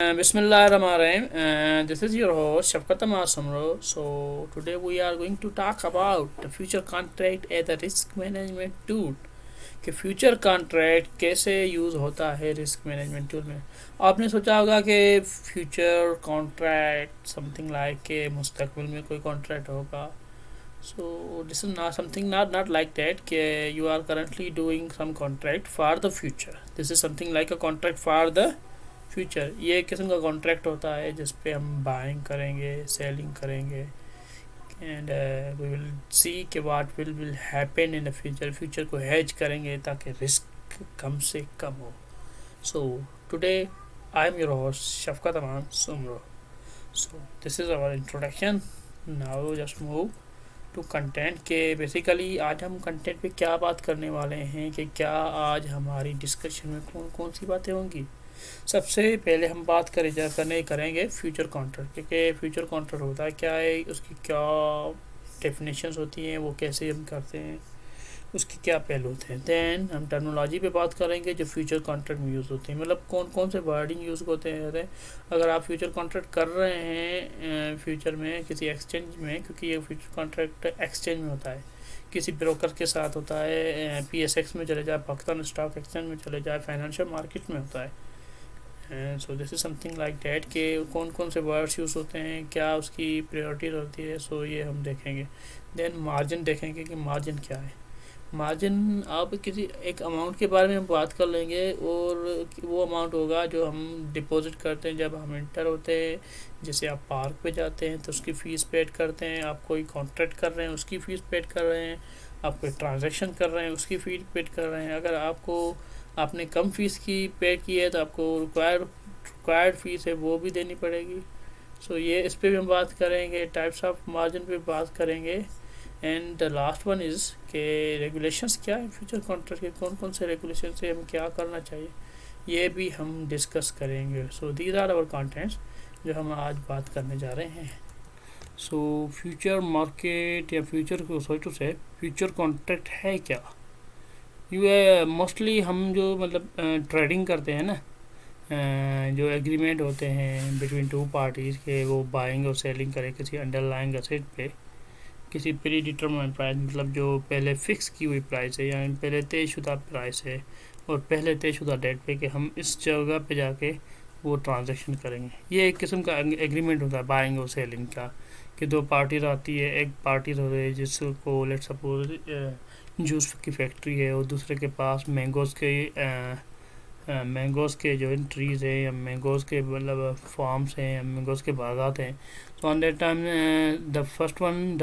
Bismillahirrahmanirrahim. This is your host Shafkat Amar Samro. So today we are going to talk about the future contract as a risk management tool. कि future contract कैसे use होता है risk management tool में। आपने सोचा होगा कि future contract something like के मुस्तकबिल में कोई कॉन्ट्रैक्ट होगा। So this is not something not like that कि you are currently doing some contract for the future. This is something like a contract for the future. ये एक किस्म का कॉन्ट्रैक्ट होता है जिस पे हम बाइंग करेंगे, सेलिंग करेंगे एंड वी विल सी कि what will happen in the future. Future को हेज करेंगे ताकि रिस्क कम से कम हो। So today I am your host Shafqat Aman Soomro. So this is our introduction. Now just move to content के बेसिकली आज हम कंटेंट पे क्या बात करने वाले हैं कि क्या आज हमारी डिस्कशन में कौन कौन सी बातें होंगी। सबसे पहले हम बात करेंगे फ्यूचर कॉन्ट्रैक्ट, क्योंकि फ्यूचर कॉन्ट्रैक्ट होता है क्या है, उसकी क्या डेफिनेशंस होती हैं, वो कैसे हम करते हैं, उसके क्या पहलू होते हैं। दैन हम टर्मिनोलॉजी पे बात करेंगे जो फ्यूचर कॉन्ट्रैक्ट में यूज़ होती है, मतलब कौन कौन से वर्डिंग यूज़ होते हैं अगर आप फ्यूचर कॉन्ट्रैक्ट कर रहे हैं फ्यूचर में किसी एक्सचेंज में, क्योंकि ये फ्यूचर कॉन्ट्रैक्ट एक्सचेंज में होता है, किसी ब्रोकर के साथ होता है, PSX में चले जाए, पाकिस्तान स्टॉक एक्सचेंज में चले जाए, फाइनेंशियल मार्केट में होता है। So this is something like that कि कौन कौन से वर्ड्स यूज़ होते हैं, क्या उसकी प्रायोरिटी होती है। सो ये हम देखेंगे। देन मार्जिन देखेंगे कि मार्जिन क्या है। मार्जिन आप किसी एक अमाउंट के बारे में हम बात कर लेंगे, और वो अमाउंट होगा जो हम डिपॉजिट करते हैं जब हम इंटर होते हैं। जैसे आप पार्क पे जाते हैं तो उसकी फ़ीस पेड करते हैं, आप कोई कॉन्ट्रैक्ट कर रहे हैं उसकी फ़ीस पेड कर रहे हैं, आप कोई ट्रांजैक्शन कर रहे हैं उसकी फ़ीस पेड कर रहे हैं। अगर आपने कम फ़ीस की पे की है तो आपको रिक्वायर्ड फ़ीस है वो भी देनी पड़ेगी। सो ये इस पे भी हम बात करेंगे, टाइप्स ऑफ मार्जिन पे बात करेंगे। And the last one is के रेगुलेशंस क्या है फ्यूचर कॉन्ट्रैक्ट के, कौन कौन से रेगुलेशन से हमें क्या करना चाहिए, ये भी हम डिस्कस करेंगे। So these are our contents जो हम आज बात करने जा रहे हैं। सो फ्यूचर मार्केट या फ्यूचर को सोचो से फ्यूचर कॉन्ट्रैक्ट है क्या। ये मोस्टली हम जो मतलब ट्रेडिंग करते हैं ना, जो एग्रीमेंट होते हैं बिटवीन टू पार्टीज़ के, वो बाइंग और सेलिंग करें किसी अंडरलाइंग एसेट पे किसी प्री डिटरमाइंड प्राइस, मतलब जो पहले फिक्स की हुई प्राइस है या पहले तयशुदा प्राइस है और पहले तयशुदा डेट पे कि हम इस जगह पे जाके वो ट्रांजैक्शन करेंगे। ये एक किस्म का एग्रीमेंट होता है बाइंग और सेलिंग का, कि दो पार्टीज आती है, एक पार्टी होती है जिसको लेट सपोज जूस की फैक्ट्री है और दूसरे के पास मैंगोज़ के जो ट्रीज़ हैं या मैंगोज़ के मतलब फार्म्स हैं या मैंगोज़ के बागात हैं। तो on that time the first one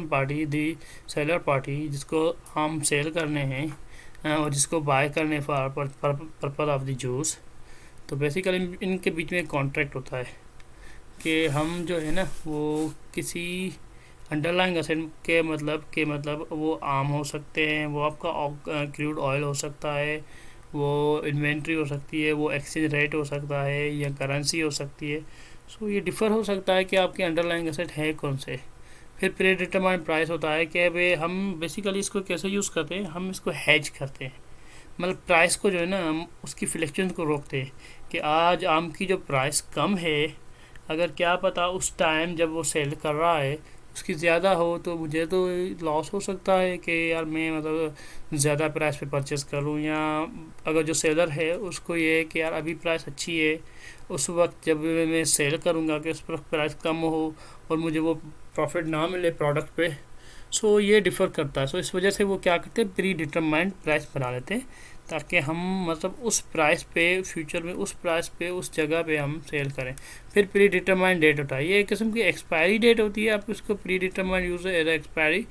party the seller party, जिसको हम सेल करने हैं और जिसको बाय करने for purpose of the juice. तो बेसिकली इनके बीच में एक कॉन्ट्रैक्ट होता है कि हम जो है ना वो किसी अंडरलाइंग एसेट के मतलब वो आम हो सकते हैं, वो आपका क्रूड ऑयल हो सकता है, वो इन्वेंट्री हो सकती है, वो एक्सचेंज रेट हो सकता है या करेंसी हो सकती है। सो ये डिफ़र हो सकता है कि आपके अंडरलाइंग एसेट है कौन से। फिर प्री डिटरमाइंड प्राइस होता है कि भाई हम बेसिकली इसको कैसे यूज़ करते हैं, हम इसको हेज करते हैं, मतलब प्राइस को जो है ना हम उसकी फ्लक्चुएशन को रोकते हैं कि आज आम की जो प्राइस कम है, अगर क्या पता उस टाइम जब वो सेल कर रहा है उसकी ज़्यादा हो तो मुझे तो लॉस हो सकता है कि यार मैं मतलब ज़्यादा प्राइस पे परचेज़ करूँ, या अगर जो सेलर है उसको ये है कि यार अभी प्राइस अच्छी है, उस वक्त जब मैं सेल करूँगा कि उस पर प्राइस कम हो और मुझे वो प्रॉफिट ना मिले प्रोडक्ट पे। सो ये डिफ़र करता है। सो इस वजह से वो क्या करते हैं, प्री डिटरमाइंड प्राइस बना लेते हैं ताकि हम मतलब उस प्राइस पे फ्यूचर में उस प्राइस पे उस जगह पे हम सेल करें। फिर प्री डिटरमाइंड डेट होता है, ये एक किस्म की एक्सपायरी डेट होती है, आप इसको predetermined use as expiry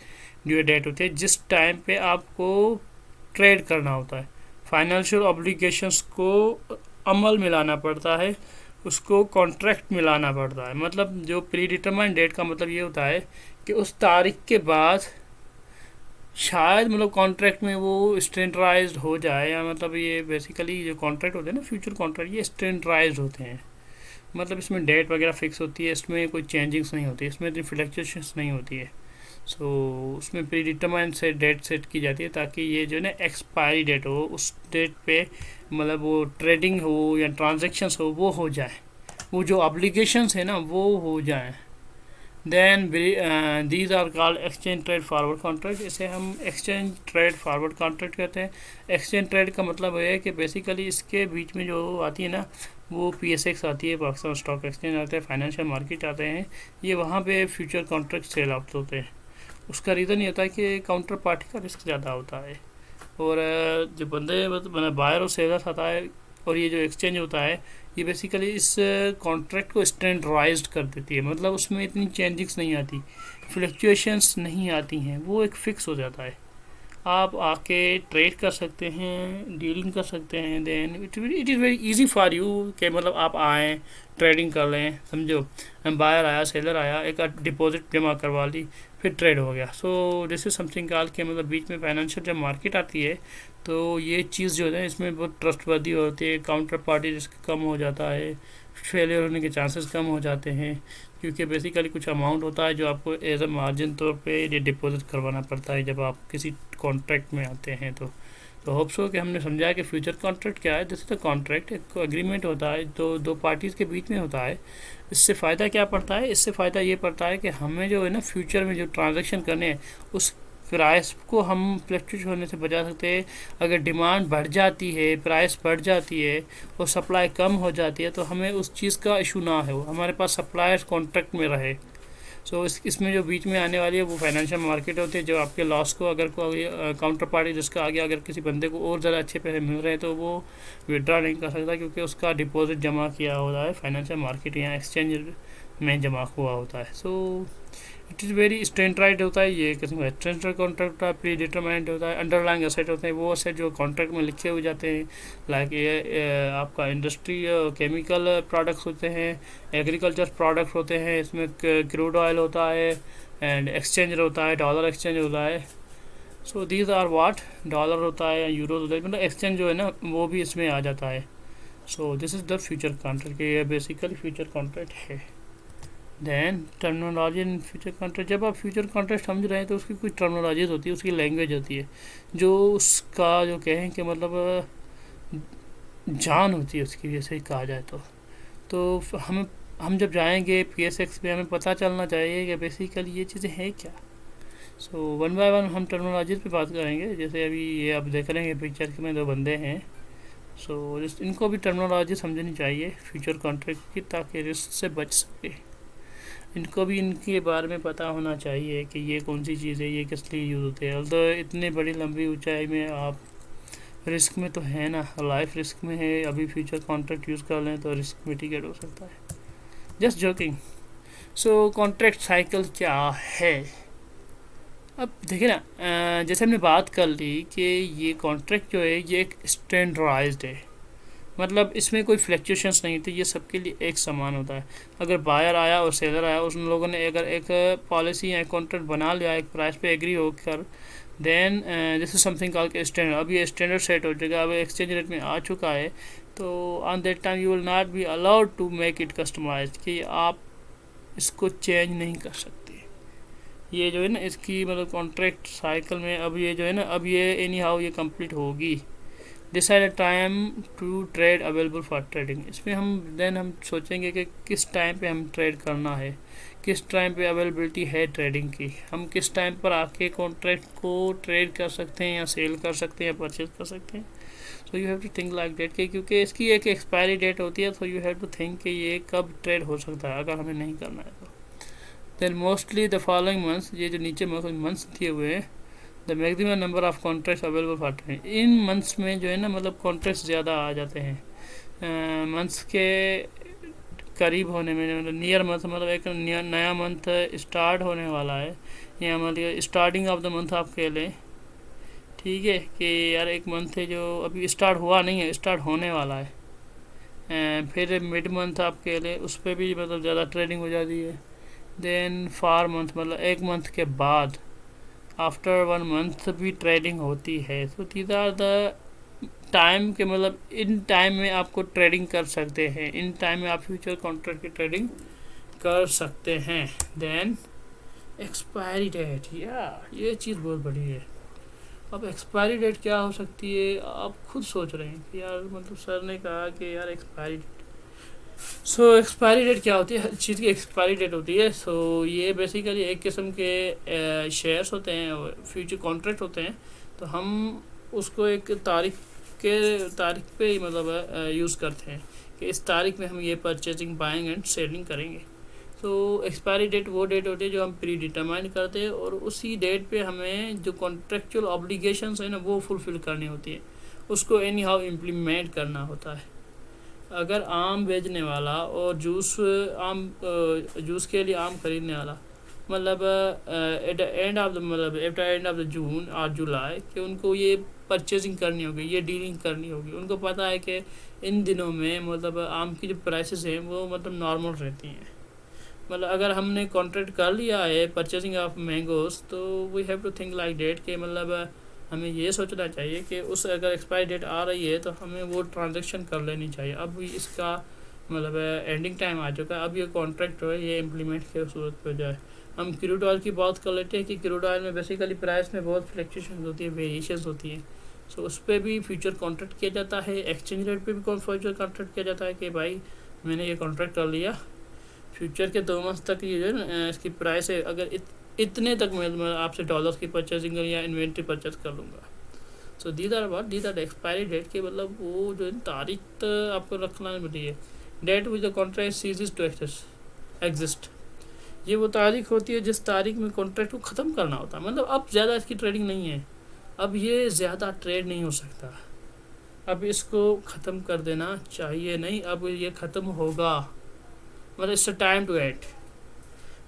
due date होती है, जिस टाइम पे आपको ट्रेड करना होता है, फाइनेंशियल ऑब्लिगेशंस को अमल में लाना पड़ता है, उसको कॉन्ट्रैक्ट में लाना पड़ता है। मतलब जो प्री डिटरमाइंड डेट का मतलब ये होता है कि उस तारीख के बाद शायद मतलब कॉन्ट्रैक्ट में वो स्टैंडर्डाइज्ड हो जाए, या मतलब ये बेसिकली जो कॉन्ट्रैक्ट होते हैं ना फ्यूचर कॉन्ट्रैक्ट, ये स्टैंडर्डाइज्ड होते हैं, मतलब इसमें डेट वगैरह फिक्स होती है, इसमें कोई चेंजिंग्स नहीं होती, इसमें इतनी फ्लक्चुएशंस नहीं होती है। सो उसमें प्री डिटरमाइंड से डेट सेट की जाती है ताकि ये जो है ना एक्सपायरी डेट हो उस डेट पे मतलब वो ट्रेडिंग हो या ट्रांजेक्शन्स हो वो हो जाए, वो जो ऑब्लिगेशंस है ना वो हो जाए। Then these are called exchange trade forward contract. इसे हम एक्सचेंज ट्रेड फॉरवर्ड कॉन्ट्रैक्ट कहते हैं। एक्सचेंज ट्रेड का मतलब है कि बेसिकली इसके बीच में जो आती है ना वो PSX आती है, पाकिस्तान स्टॉक एक्सचेंज आते हैं, फाइनेंशियल मार्केट आते हैं, ये वहाँ पे फ्यूचर कॉन्ट्रैक्ट सेल आउट होते हैं। उसका रीज़न ये होता है कि काउंटर पार्टी का रिस्क ज़्यादा होता है और जो बंदे मतलब बायर और सेलर आता है और ये जो एक्सचेंज होता है ये बेसिकली इस कॉन्ट्रैक्ट को स्टैंडर्डाइज्ड कर देती है, मतलब उसमें इतनी चेंजिंग्स नहीं आती, फ्लक्चुएशंस नहीं आती हैं, वो एक फ़िक्स हो जाता है। आप आके ट्रेड कर सकते हैं, डीलिंग कर सकते हैं। Then it is very easy for you कि मतलब आप आएँ ट्रेडिंग कर लें, समझो बायर आया सेलर आया, एक डिपॉजिट जमा करवा ली, फिर ट्रेड हो गया। सो दिस इज़ समथिंग कॉल के मतलब बीच में फाइनेंशियल जब मार्केट आती है तो ये चीज़ जो है इसमें बहुत ट्रस्टवर्दी होती है, काउंटर पार्टी रिस्क कम हो जाता है, फेलियर होने के चांसेस कम हो जाते हैं, क्योंकि बेसिकली कुछ अमाउंट होता है जो आपको एज अ मार्जिन तौर पे ये डिपॉजिट करवाना पड़ता है जब आप किसी कॉन्ट्रैक्ट में आते हैं। तो होप सो कि हमने समझा कि फ्यूचर कॉन्ट्रैक्ट क्या है। दिस इज द कॉन्ट्रैक्ट, एक एग्रीमेंट होता है दो पार्टीज़ के बीच में होता है। इससे फ़ायदा क्या पड़ता है, इससे फ़ायदा ये पड़ता है कि हमें जो है ना फ्यूचर में जो ट्रांजेक्शन करने हैं उस प्राइस को हम फ्लक्चुएट होने से बचा सकते हैं। अगर डिमांड बढ़ जाती है, प्राइस बढ़ जाती है और सप्लाई कम हो जाती है तो हमें उस चीज़ का इशू ना हो, हमारे पास सप्लायर्स कॉन्ट्रैक्ट में रहे। सो इसमें जो बीच में आने वाली है वो फाइनेंशियल मार्केट होती है, जो आपके लॉस को अगर कोई काउंटर पार्टी जिसका आगे अगर किसी बंदे को और ज़्यादा अच्छे पैसे मिल रहे हैं तो वो विड्रॉ नहीं कर सकता क्योंकि उसका डिपॉजिट जमा किया होता है फाइनेंशियल मार्केट या एक्सचेंज में जमा हुआ होता है। So it is very standard होता है, ये किस्म का स्टैंडर्ड कॉन्ट्रैक्ट होता है, प्री डिटरमाइंड होता है। अंडरलाइंग एसेट होते हैं, वो एसेट जो कॉन्ट्रैक्ट में लिखे हुए जाते हैं, लाइक ये आपका इंडस्ट्री केमिकल प्रोडक्ट्स होते हैं, एग्रीकल्चर प्रोडक्ट्स होते हैं, इसमें क्रूड ऑयल होता है एंड एक्सचेंज होता है, डॉलर एक्सचेंज होता है। So these are what, dollar होता है या यूरो होता है, मतलब एक्सचेंज जो है ना वो भी इसमें आ जाता है। So this is the future contract, ये बेसिकली फ्यूचर कॉन्ट्रैक्ट है। Then terminology in future contract, जब आप फ्यूचर कॉन्ट्रैक्ट समझ रहे हैं तो उसकी कुछ टर्मिनोलॉजीज होती है, उसकी लैंग्वेज होती है जो उसका जो कहें कि मतलब जान होती है उसकी, जैसे कहा जाए तो हम जब जाएंगे PSX पे हमें पता चलना चाहिए कि बेसिकली ये चीज़ें हैं क्या। सो वन बाय वन हम टर्मिनोलॉजीज पे बात करेंगे। जैसे अभी ये आप देख रहे हैं पिक्चर में दो बंदे हैं, सो इनको भी टर्मिनोलॉजी समझनी चाहिए फ्यूचर कॉन्ट्रैक्ट की ताकि रिस्क से बच सके। इनको भी इनके बारे में पता होना चाहिए कि ये कौन सी चीज़ है, ये किस लिए यूज़ होते हैं। तो इतने बड़ी लंबी ऊंचाई में आप रिस्क में तो है ना, लाइफ रिस्क में है, अभी फ्यूचर कॉन्ट्रैक्ट यूज़ कर लें तो रिस्क मिटिगेट हो सकता है। Just joking. So contract cycle क्या है, अब देखिए ना, जैसे हमने बात कर ली कि ये कॉन्ट्रैक्ट जो है ये एक स्टैंडर्डाइज्ड है, मतलब इसमें कोई फ्लक्चुएशंस नहीं थी, ये सबके लिए एक समान होता है। अगर बायर आया और सेलर आया, उन लोगों ने अगर एक पॉलिसी या कॉन्ट्रैक्ट बना लिया एक प्राइस पे एग्री होकर, then this is something called standard. अब ये स्टैंडर्ड सेट हो जाएगा, अब एक्सचेंज रेट में आ चुका है, तो on that time you will not be allowed to make it customise, कि आप इसको चेंज नहीं कर सकते। ये जो है ना इसकी मतलब कॉन्ट्रैक्ट साइकिल में अब ये जो है ना अब ये एनी हाउ ये कंप्लीट होगी। Decide a time to trade available for trading, इसमें हम सोचेंगे कि किस टाइम पे हम ट्रेड करना है, किस टाइम पे अवेलेबिलिटी है ट्रेडिंग की, हम किस टाइम पर आके कॉन्ट्रैक्ट को ट्रेड कर सकते हैं या सेल कर सकते हैं या परचेज कर सकते हैं। So you have to think like date के, क्योंकि इसकी एक एक्सपायरी डेट होती है, so you have to think कि ये कब ट्रेड हो सकता है अगर हमें नहीं करना है तो। Then mostly the following months, ये जो नीचे मंथ्स दिए हुए हैं, the maximum number of contracts available for trading, इन मंथ्स में जो है ना मतलब कॉन्ट्रैक्ट्स ज़्यादा आ जाते हैं। मंथ्स के करीब होने में मतलब नियर मंथ, मतलब एक नया मंथ स्टार्ट होने वाला है, या मतलब स्टार्टिंग ऑफ द मंथ आप कह लें, ठीक है, कि यार एक मंथ है जो अभी स्टार्ट हुआ नहीं है, स्टार्ट होने वाला है। फिर मिड मंथ आप कह लें, उस पर भी मतलब ज़्यादा ट्रेडिंग हो जाती है। देन फार मंथ, मतलब एक मंथ के बाद, आफ्टर 1 मंथ भी ट्रेडिंग होती है। तो दीज आर द टाइम के मतलब इन टाइम में आपको ट्रेडिंग कर सकते हैं, इन टाइम में आप फ्यूचर कॉन्ट्रैक्ट की ट्रेडिंग कर सकते हैं। देन एक्सपायरी डेट, या ये चीज़ बहुत बड़ी है। अब एक्सपायरी डेट क्या हो सकती है, आप खुद सोच रहे हैं कि यार मतलब सर ने कहा कि यार एक्सपायरी डेट। सो एक्सपायरी डेट क्या होती है, हर चीज़ की एक्सपायरी डेट होती है। सो ये बेसिकली एक किस्म के शेयर्स होते हैं, फ्यूचर कॉन्ट्रैक्ट होते हैं। तो हम उसको एक तारीख पे ही मतलब यूज़ करते हैं कि इस तारीख में हम ये परचेजिंग, बाइंग एंड सेलिंग करेंगे। तो एक्सपायरी डेट वो डेट होती है जो हम प्री डिटरमाइन करते हैं, और उसी डेट पे हमें जो कॉन्ट्रेक्चुअल ऑब्लिगेशंस है ना वो फुलफ़िल करनी होती है, उसको एनी हाउ इम्प्लीमेंट करना होता है। अगर आम बेचने वाला और जूस के लिए आम खरीदने वाला, मतलब at the end of the मतलब at the end of the June और जुलाई, कि उनको ये परचेजिंग करनी होगी, ये डीलिंग करनी होगी। उनको पता है कि इन दिनों में मतलब आम की जो प्राइसेस हैं वो मतलब नॉर्मल रहती हैं। मतलब अगर हमने कॉन्ट्रैक्ट कर लिया है परचेजिंग ऑफ मैंगोज, तो we have to think like date कि मतलब हमें ये सोचना चाहिए कि उस अगर एक्सपायरी डेट आ रही है तो हमें वो ट्रांजेक्शन कर लेनी चाहिए। अब इसका मतलब एंडिंग टाइम आ चुका है, अब ये कॉन्ट्रैक्ट है ये इम्प्लीमेंट की सूरत पर जाए। हम क्रूड ऑयल की बात कर लेते हैं कि क्रूड ऑयल में बेसिकली प्राइस में बहुत फ्लक्चुएशन होती है, वेरिएशन होती है। सो उस पर भी फ्यूचर कॉन्ट्रैक्ट किया जाता है। एक्सचेंज रेट पे भी फ्यूचर कॉन्ट्रैक्ट किया जाता है कि भाई मैंने ये कॉन्ट्रैक्ट कर लिया, फ्यूचर के 2 मंथ तक ये जो है ना इसकी प्राइस है, अगर इतने तक मैं आपसे डॉलर की परचेजिंग या इन्वेंट्री परचेज कर लूँगा। So these are expiry date के मतलब वो जो है तारीख तो आपको रखना मिली है। Date which the contract ceases to exist, ये वो तारीख होती है जिस तारीख में कॉन्ट्रैक्ट को ख़त्म करना होता है। मतलब अब ज़्यादा इसकी ट्रेडिंग नहीं है, अब ये ज़्यादा ट्रेड नहीं हो सकता, अब इसको ख़त्म कर देना चाहिए। नहीं, अब ये ख़त्म होगा, मतलब इट्स टाइम टू एंड।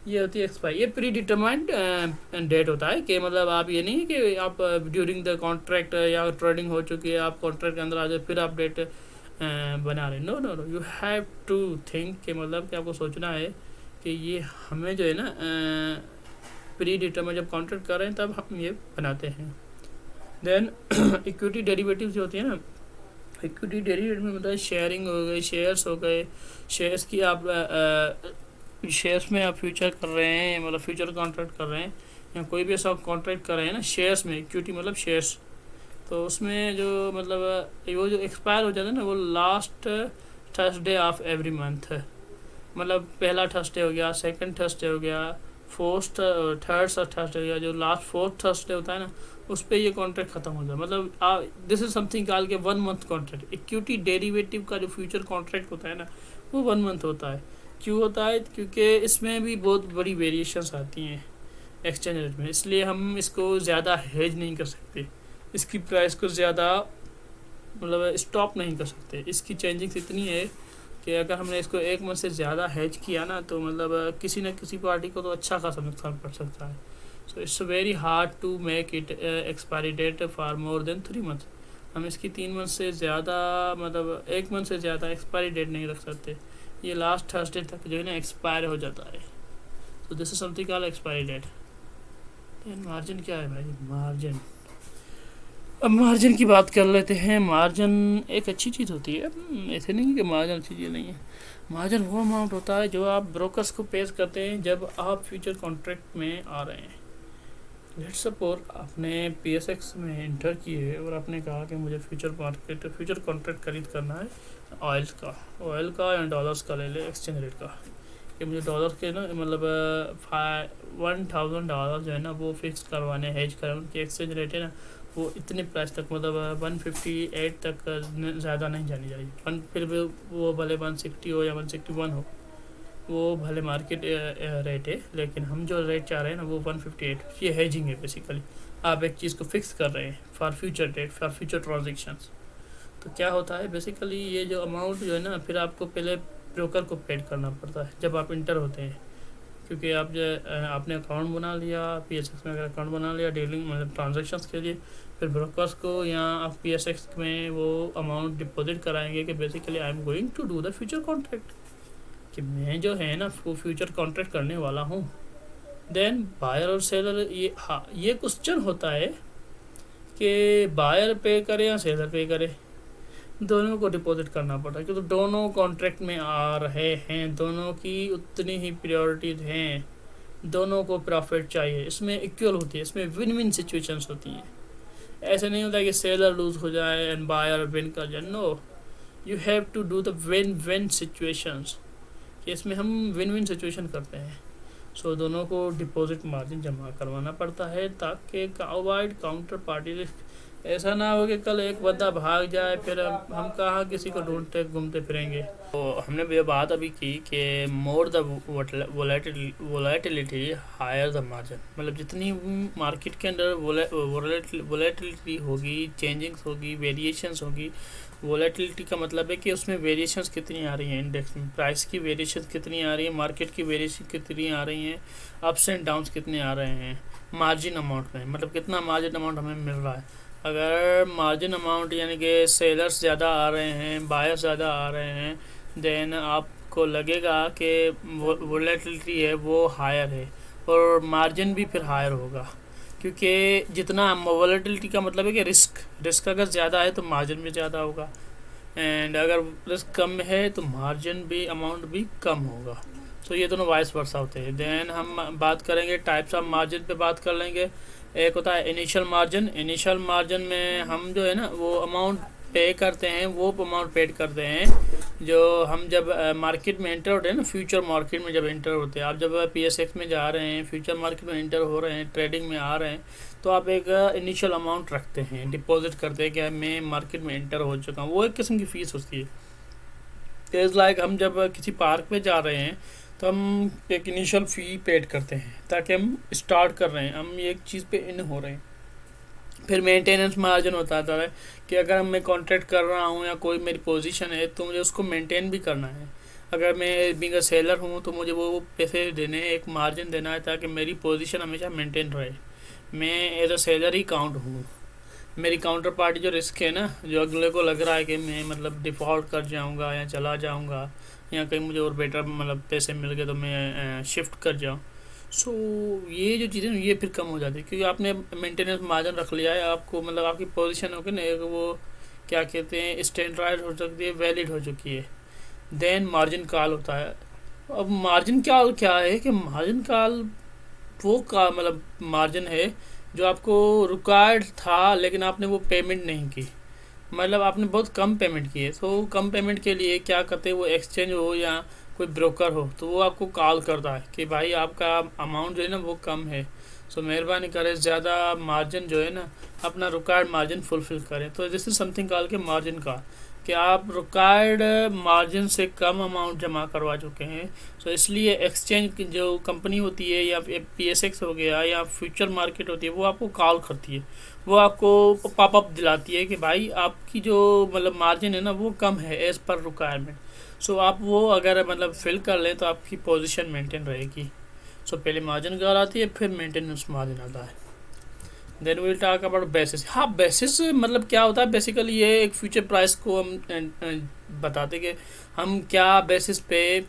ये होती है एक्सपायर, ये प्री डिटरमाइंड डेट होता है कि मतलब आप ये नहीं है कि आप ड्यूरिंग द कॉन्ट्रैक्ट या ट्रेडिंग हो चुकी है, आप कॉन्ट्रैक्ट के अंदर आ जाए फिर आप डेट बना रहे। No no no, you have to think कि मतलब कि आपको सोचना है कि ये हमें जो है ना प्री डिटरमाइंड जब कॉन्ट्रैक्ट कर रहे हैं तब हम ये बनाते हैं। देन इक्विटी डेरिवेटिव जो होती है ना, इक्विटी डेरिवेटिव में मतलब शेयरिंग हो गई, शेयर्स हो गए, शेयर्स की आप शेयर्स में आप फ्यूचर कर रहे हैं, मतलब फ्यूचर कॉन्ट्रैक्ट कर रहे हैं या कोई भी ऐसा कॉन्ट्रैक्ट कर रहे हैं ना शेयर्स में, इक्विटी मतलब शेयर्स। तो उसमें जो मतलब वो जो एक्सपायर हो जाता है ना वो last Thursday of every month, मतलब पहला थर्सडे हो गया, सेकंड थर्सडे हो गया, फोर्थ थर्ड थर्सडे हो गया, जो लास्ट फोर्थ थर्सडे होता है ना उस पर ये कॉन्ट्रैक्ट खत्म हो जाए। मतलब दिस इज समथिंग कॉल के 1 मंथ कॉन्ट्रैक्ट। इक्विटी डेरिवेटिव का जो फ्यूचर कॉन्ट्रैक्ट होता है ना वो 1 मंथ होता है। क्यों होता है, क्योंकि इसमें भी बहुत बड़ी वेरिएशंस आती हैं एक्सचेंज रेट में, इसलिए हम इसको ज़्यादा हेज नहीं कर सकते, इसकी प्राइस को ज़्यादा मतलब स्टॉप नहीं कर सकते। इसकी चेंजिंग्स इतनी है कि अगर हमने इसको 1 मंथ से ज़्यादा हेज किया ना तो मतलब किसी न किसी पार्टी को तो अच्छा खासा नुकसान पड़ सकता है। So it's very hard to make it expiry date for more than 3 month. हम इसकी 3 मंथ से ज़्यादा मतलब 1 मंथ से ज़्यादा एक्सपायरी डेट नहीं रख सकते, ये लास्ट थर्सडे तक जो है ना एक्सपायर हो जाता है। तो this is something called expiry date. Then margin क्या है भाई, मार्जिन। अब मार्जिन की बात कर लेते हैं। मार्जिन एक अच्छी चीज़ होती है, ऐसे नहीं कि मार्जिन अच्छी चीज़ नहीं है। मार्जिन वो अमाउंट होता है जो आप ब्रोकर्स को पेश करते हैं जब आप फ्यूचर कॉन्ट्रैक्ट में आ रहे हैं। लेट्स सपोज आपने PSX में एंटर किए और आपने कहा कि मुझे फ्यूचर कॉन्ट्रैक्ट खरीद करना है ऑयल का या डॉलर्स का, ले ले एक्सचेंज रेट का, कि मुझे डॉलर के ना मतलब $1,000 जो है ना वो फिक्स करवाने, हेज करवाने, उनकी एक्सचेंज रेट है ना वो इतने प्राइस तक मतलब 158 तक ज़्यादा नहीं जानी चाहिए। फिर भी वो भले 160 हो या 161 हो, वो भले मार्केट रेट है, लेकिन हम जो रेट चाह रहे हैं ना वो 158। ये हेजिंग है बेसिकली, आप एक चीज़ को फिक्स कर रहे हैं for future date, for future transactions. तो क्या होता है बेसिकली ये जो अमाउंट जो है ना फिर आपको पहले ब्रोकर को पेड करना पड़ता है जब आप इंटर होते हैं, क्योंकि आप जो आपने अकाउंट बना लिया PSX में, अगर अकाउंट बना लिया डीलिंग मतलब ट्रांजेक्शन्स के लिए, फिर ब्रोकर्स को या आप PSX में वो अमाउंट डिपॉजिट कराएंगे कि basically I am going to do the future contract, कि मैं जो है ना वो फ्यूचर कॉन्ट्रैक्ट करने वाला हूँ। देन बायर और सेलर, ये क्वेश्चन होता है कि बायर पे करे या सेलर पे करे, दोनों को डिपॉजिट करना पड़ता है, क्योंकि तो दोनों कॉन्ट्रैक्ट में आ रहे हैं, दोनों की उतनी ही प्रायोरिटीज हैं, दोनों को प्रॉफिट चाहिए, इसमें इक्वल होती है, इसमें विन विन सिचुएशंस होती हैं। ऐसे नहीं होता कि सेलर लूज हो जाए एंड बायर विन कर जाए, no, you have to do the win win situations, कि इसमें हम विन विन सिचुएशन करते हैं। सो दोनों को डिपॉजिट मार्जिन जमा करवाना पड़ता है ताकि अवॉइड काउंटर पार्टी रिस्क। ऐसा ना हो कि कल एक बंदा भाग जाए फिर हम कहाँ किसी को ढूंढते घूमते फिरेंगे। तो हमने ये बात अभी की कि more the volatility higher the margin, मतलब जितनी मार्केट के अंदर वोलेटिलिटी होगी, चेंजिंग्स होगी, वेरिएशंस होगी। वोलेटिलिटी का मतलब है कि उसमें वेरिएशंस कितनी आ रही हैं, इंडेक्स में प्राइस की वेरिएशंस कितनी आ रही है, मार्केट की वेरिएशन कितनी आ रही हैं, अप्स एंड डाउन्स कितने आ रहे हैं मार्जिन अमाउंट में, मतलब कितना मार्जिन अमाउंट हमें मिल रहा है। अगर मार्जिन अमाउंट यानी कि सेलर्स ज़्यादा आ रहे हैं, बायर्स ज़्यादा आ रहे हैं, देन आपको लगेगा कि वोलेटिलिटी है वो हायर है और मार्जिन भी फिर हायर होगा, क्योंकि जितना वोलेटिलिटी का मतलब है कि रिस्क अगर ज़्यादा है तो मार्जिन भी ज़्यादा होगा, एंड अगर रिस्क कम है तो मार्जिन भी अमाउंट भी कम होगा। तो ये दोनों वाइस वर्सा होते हैं। देन हम बात करेंगे टाइप्स ऑफ मार्जिन पे बात कर लेंगे। एक होता है इनिशियल मार्जिन। इनिशियल मार्जिन में हम जो है ना वो अमाउंट पे करते हैं, वो अमाउंट पेड करते हैं जो हम जब मार्केट में एंटर होते हैं ना, फ्यूचर मार्केट में जब एंटर होते हैं, आप जब PSX में जा रहे हैं, फ्यूचर मार्केट में एंटर हो रहे हैं, ट्रेडिंग में आ रहे हैं, तो आप एक इनिशियल अमाउंट रखते हैं, डिपॉजिट करते हैं कि मैं मार्केट में एंटर हो चुका हूँ। वो एक किस्म की फ़ीस होती है। इज़ लाइक हम जब किसी पार्क में जा रहे हैं तो हम एक इनिशियल फ़ी पेड करते हैं ताकि हम स्टार्ट कर रहे हैं, हम एक चीज़ पे इन हो रहे हैं। फिर मेंटेनेंस मार्जिन होता है कि अगर मैं कॉन्ट्रैक्ट कर रहा हूँ या कोई मेरी पोजीशन है तो मुझे उसको मेंटेन भी करना है। अगर मैं बीइंग अ सेलर हूँ तो मुझे वो पैसे देने, एक मार्जिन देना है ताकि मेरी पोजीशन हमेशा मेंटेन रहे। मैं एज अ सेलर ही काउंट हूँ। मेरी काउंटर पार्टी जो रिस्क है ना, जो अगले को लग रहा है कि मैं मतलब डिफ़ॉल्ट कर जाऊँगा या चला जाऊँगा या कहीं मुझे और बेटर मतलब पैसे मिल गए तो मैं शिफ्ट कर जाऊँ, सो ये जो चीज़ें ये फिर कम हो जाती है क्योंकि आपने मेंटेनेंस मार्जिन रख लिया है। आपको मतलब आपकी पोजीशन होगी ना, एक वो क्या कहते हैं स्टैंडर्ड हो सकती है, वैलिड हो चुकी है। देन मार्जिन कॉल होता है। अब मार्जिन कॉल क्या है कि मार्जिन कॉल वो का मतलब मार्जिन है जो आपको रिक्वायर्ड था लेकिन आपने वो पेमेंट नहीं की, मतलब आपने बहुत कम पेमेंट की है। तो कम पेमेंट के लिए क्या करते हैं, वो एक्सचेंज हो या कोई ब्रोकर हो तो वो आपको कॉल करता है कि भाई आपका अमाउंट जो है ना वो कम है, सो मेहरबानी करें ज़्यादा मार्जिन जो है ना अपना रिक्वायर्ड मार्जिन फुलफिल करें। तो दिस इज़ समथिंग कॉल के मार्जिन का, कि आप रिक्वायर्ड मार्जिन से कम अमाउंट जमा करवा चुके हैं। सो इसलिए एक्सचेंज की जो कंपनी होती है या PSX हो गया या फ्यूचर मार्केट होती है वो आपको कॉल करती है, वो आपको पॉपअप दिलाती है कि भाई आपकी जो मतलब मार्जिन है ना वो कम है एज़ पर रिक्वायरमेंट। सो आप वो अगर मतलब फिल कर लें तो आपकी पोजीशन मेंटेन रहेगी। सो पहले मार्जिन कॉल आती है, फिर मेंटेनेंस मार्जिन आता है। Then will talk about basis. हाँ, बेसिस मतलब क्या होता है, बेसिकली ये एक फ्यूचर प्राइस को हम बताते कि हम क्या बेसिस पे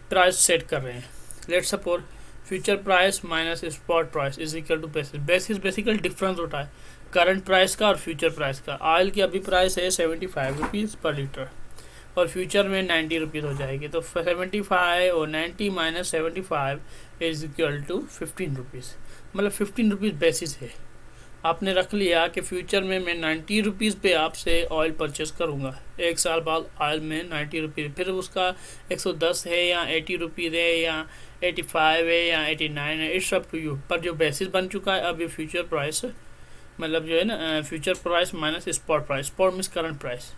प्राइस सेट कर रहे हैं। Let's suppose future price minus spot price is equal to basis. Basis basically difference होता है करंट प्राइस का और फ्यूचर प्राइस का। ऑयल की अभी प्राइस है 75 रुपीज़ पर लीटर और फ्यूचर में 90 रुपीज़ हो जाएगी, तो 75 और 90 minus 75 is equal to 15 rupees, मतलब 15 रुपीज़ बेसिस है। आपने रख लिया कि फ्यूचर में मैं 90 रुपीज़ पे आपसे ऑयल परचेस करूँगा, एक साल बाद ऑयल में 90 रुपीज़, फिर उसका 110 है या 80 रुपीज़ है या 85 है या 89 है, इट्स अप टू यू। पर जो बेसिस बन चुका है अब ये फ्यूचर प्राइस मतलब जो है ना future price minus spot price, spot means current price.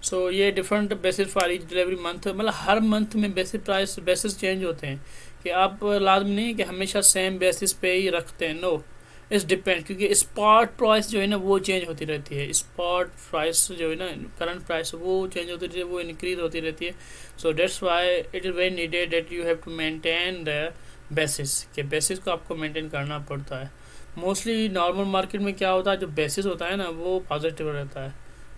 So ये different basis for each delivery month, मतलब हर मंथ में बेसिस चेंज होते हैं कि आप लाजमी नहीं है कि हमेशा सेम बेसिस पे ही रखते हैं, नो, इस डिपेंड, क्योंकि स्पॉट प्राइस जो है ना वो चेंज होती रहती है। स्पॉट प्राइस जो है ना करंट प्राइस वो चेंज होती रहती है, वो इंक्रीज होती रहती है। So that's why it is very needed that you have to maintain the basis, के बेसिस को आपको मेंटेन करना पड़ता है। मोस्टली नॉर्मल मार्केट में क्या होता है, जो बेसिस होता है ना वो पॉजिटिव रहता है।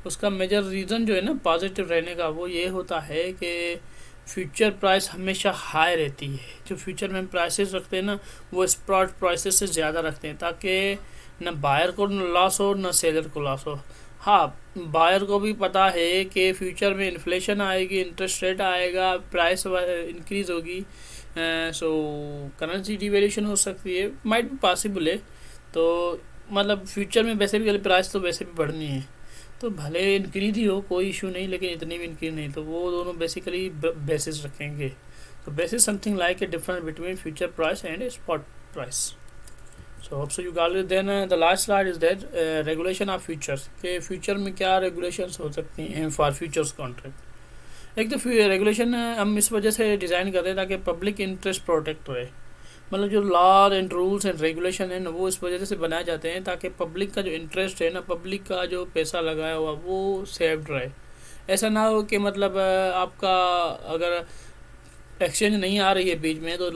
उसका मेजर रीज़न जो है ना पॉजिटिव रहने का वो ये होता है कि फ्यूचर प्राइस हमेशा हाई रहती है। जो फ्यूचर में प्राइसेस रखते हैं ना वो स्पॉट प्राइसेस से ज़्यादा रखते हैं ताकि न बायर को लॉस हो न सेलर को लॉस हो। हाँ, बायर को भी पता है कि फ्यूचर में इन्फ्लेशन आएगी, इंटरेस्ट रेट आएगा, प्राइस इंक्रीज होगी, सो करेंसी डिवेल्यूशन हो सकती है, माइट भी पॉसिबल है। तो मतलब फ्यूचर में वैसे भी प्राइस तो वैसे भी बढ़नी है, तो भले इंक्रीज ही हो कोई इशू नहीं, लेकिन इतनी भी इंक्रीज नहीं, तो वो दोनों बेसिकली बेसिस रखेंगे। तो basis something like a difference between future price and spot price. So hope so you got it. Then the last slide is that regulation of futures, के फ्यूचर में क्या रेगुलेशंस हो सकती हैं फॉर फ्यूचर्स कॉन्ट्रैक्ट। एक तो regulation हम इस वजह से डिज़ाइन करते हैं ताकि पब्लिक इंटरेस्ट प्रोटेक्ट रहे। मतलब जो law and rules and regulation है ना, वो इस वजह से बनाए जाते हैं ताकि पब्लिक का जो इंटरेस्ट है ना, पब्लिक का जो पैसा लगाया हुआ वो सेव्ड रहे। ऐसा ना हो कि मतलब आपका अगर एक्सचेंज नहीं आ रही है बीच में, तो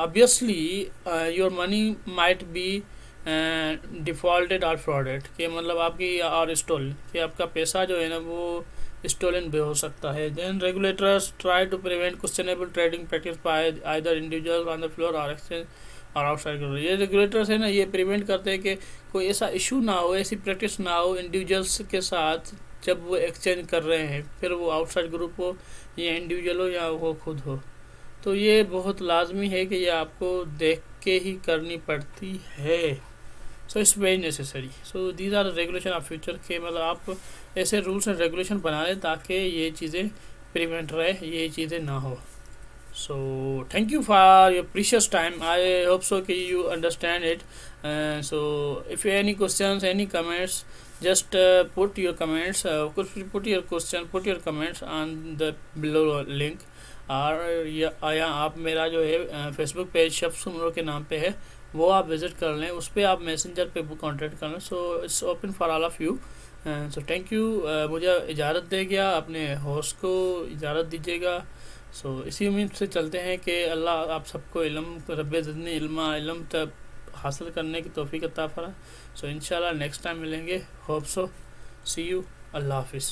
obviously your money might be defaulted और फ्रॉडेड, कि मतलब आपकी और स्टोलन, कि आपका पैसा जो है ना वो स्टोलन भी हो सकता है। Then regulators try to prevent questionable trading practice by either individual on the floor or exchange or outside. ये रेगुलेटर्स है ना, ये प्रिवेंट करते हैं कि कोई ऐसा इशू ना हो, ऐसी प्रैक्टिस ना हो इंडिविजुअल्स के साथ जब वो एक्सचेंज कर रहे हैं, फिर वो आउटसाइड ग्रुप हो या इंडिविजुअल हो या वो खुद हो। तो ये बहुत लाजमी है कि ये आपको देख के ही करनी पड़ती है। So it's very necessary. So these are regulation of future, के मतलब आप ऐसे रूल्स एंड रेगुलेशन बना लें ताकि ये चीज़ें प्रिवेंट रहे, ये चीज़ें ना हो। So thank you for your precious time. I hope so कि you understand it. So if you have any questions, any comments, just put your comments. Put your question, put your comments on the below link. और या आप मेरा जो है Facebook page शफ्स उमरों के नाम पे है, वो आप विज़िट कर लें, उस पर आप मैसेंजर पे कॉन्टेक्ट कर लें। So it's open for all of you. So thank you. मुझे इजाज़त दे गया, अपने होस्ट को इजाज़त दीजिएगा। सो इसी उम्मीद से चलते हैं कि अल्लाह आप सबको इल्म, रब्बे ज़िदनी इल्मा, इल्म तब हासिल करने की तौफीक अता फरमाए। सो इंशाल्लाह नेक्स्ट टाइम मिलेंगे। होप सो, सी यू, अल्लाह हाफिज़।